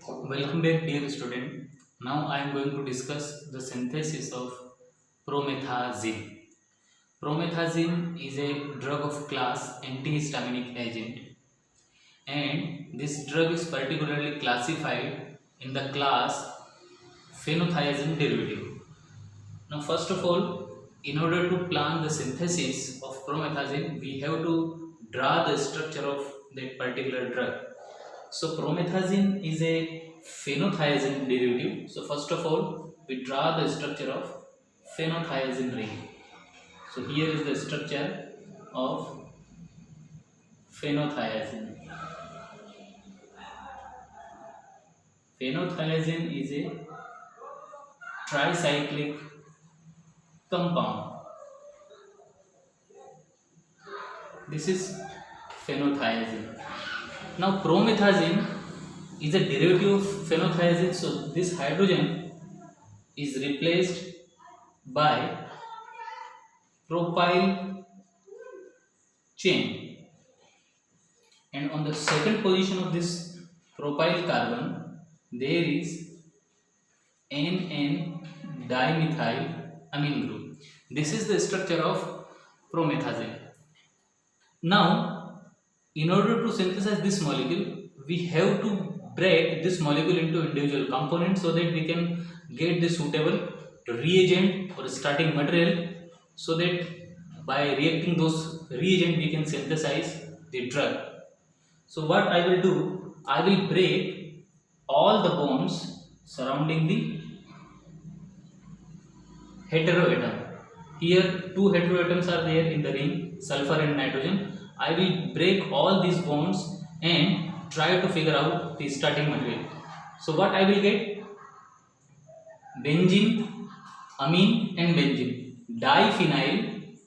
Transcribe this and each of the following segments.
Welcome back, dear student. Now I am going to discuss the synthesis of promethazine. Promethazine is a drug of class antihistaminic agent, and this drug is particularly classified in the class phenothiazine derivative. Now, first of all, in order to plan the synthesis of promethazine, we have to draw the structure of that particular drug. So promethazine is a phenothiazine derivative. So first of all, we draw the structure of phenothiazine ring. So here is the structure of phenothiazine. Phenothiazine is a tricyclic compound. This is phenothiazine. Now promethazine is a derivative of phenothiazine, so this hydrogen is replaced by propyl chain, and on the second position of this propyl carbon there is NN dimethyl amine group. This is the structure of promethazine. Now, in order to synthesize this molecule, we have to break this molecule into individual components so that we can get the suitable reagent or starting material, so that by reacting those reagent we can synthesize the drug. So what I will do, I will break all the bonds surrounding the heteroatom. Here two heteroatoms are there in the ring, sulfur and nitrogen. I will break all these bonds and try to figure out the starting material. So what I will get? Benzene, amine and benzene, diphenyl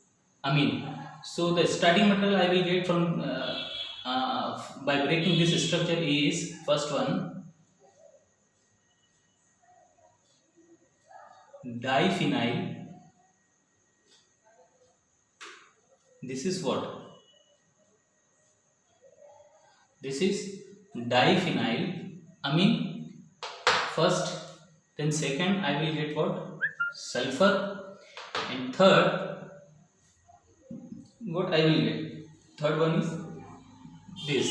amine. So the starting material I will get from by breaking this structure is first one diphenyl. This is what? This is diphenyl amine first, then second I will get what? Sulfur, and third what I will get? Third one is this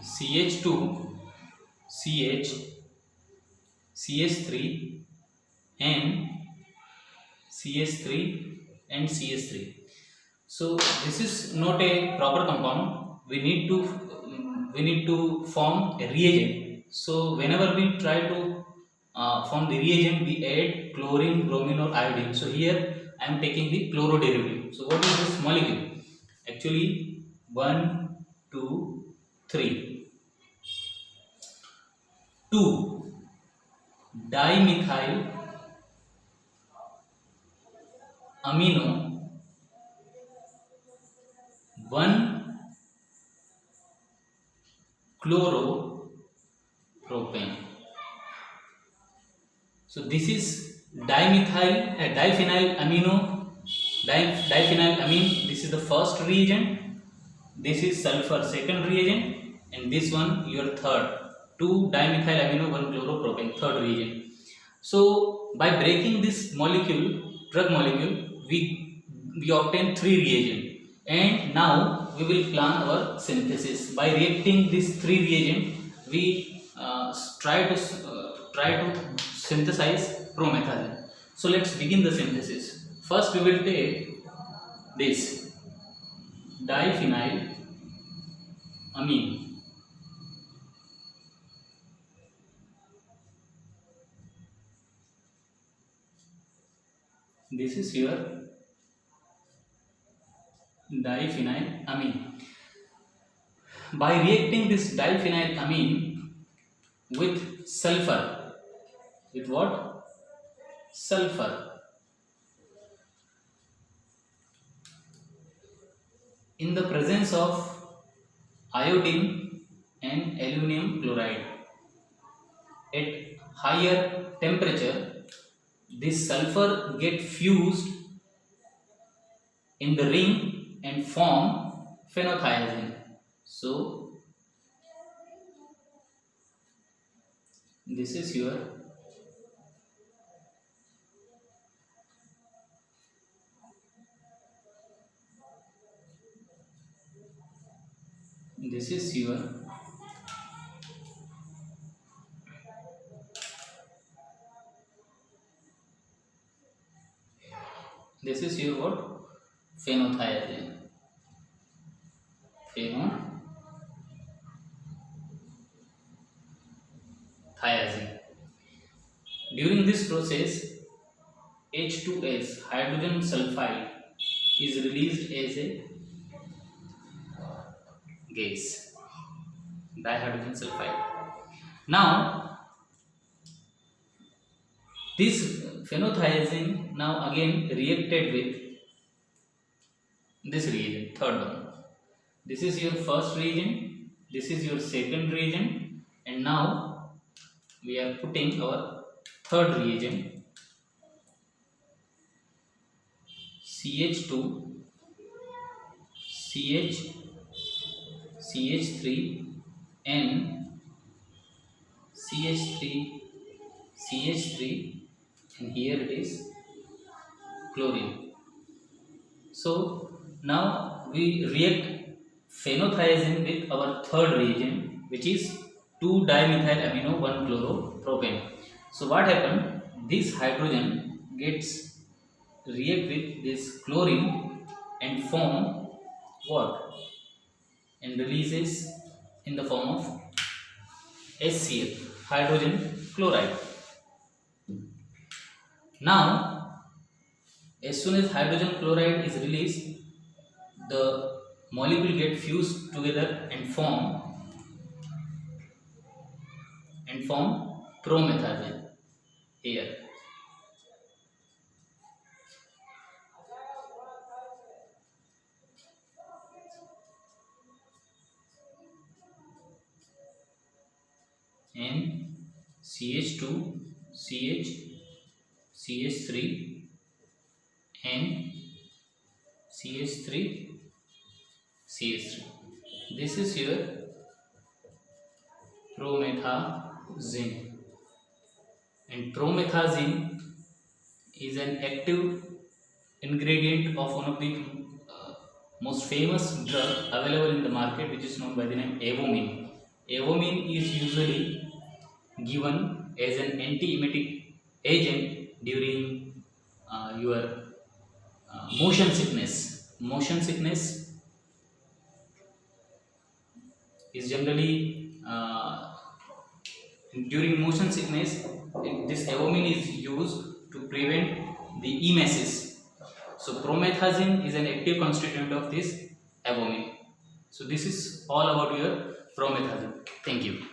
CH2, CH, CH3 and CH3 and CH3. So this is not a proper compound. We need to form a reagent. So whenever we try to form the reagent, we add chlorine, bromine or iodine. So here I am taking the chloro derivative. So what is this molecule? Actually 1, 2, 3. 2 dimethyl amino, 1 chloropropane. So this is diphenyl amino, diphenyl amine. This is the first reagent. This is sulfur, second reagent, and this one your third. 2 dimethyl amino, 1 chloropropane, third reagent. So by breaking this molecule, drug molecule, we obtain 3 reagents, and now we will plan our synthesis. By reacting these 3 reagents, we try to synthesize promethazine. So let's begin the synthesis. First we will take this diphenyl amine. This is your diphenyl amine. By reacting this diphenyl amine with sulfur, with what? Sulfur, in the presence of iodine and aluminum chloride, at higher temperature, this sulfur get fused in the ring and form phenothiazine. So this is your this is your this is your what? Phenothiazine. Phenothiazine. During this process, H2S, hydrogen sulfide, is released as a gas, dihydrogen sulfide. Now, this phenothiazine now again reacted with this reagent, third one. This is your first reagent, this is your second reagent, and now we are putting our third reagent, CH2, CH3, N, CH3, and here it is chlorine. So now we react phenothiazine with our third reagent, which is 2-dimethylamino 1-chloropropane. So what happened? This hydrogen gets react with this chlorine and form what? And releases in the form of HCl, hydrogen chloride. Now, as soon as hydrogen chloride is released, the molecule get fused together and form promethazine here. And CH2, CH3, and CH3. This is your promethazine, and promethazine is an active ingredient of one of the most famous drug available in the market, which is known by the name Avomine. Avomine is usually given as an anti-emetic agent during your motion sickness. Motion sickness is generally during motion sickness, this Avomine is used to prevent the emesis. So promethazine is an active constituent of this Avomine. So this is all about your promethazine. Thank you.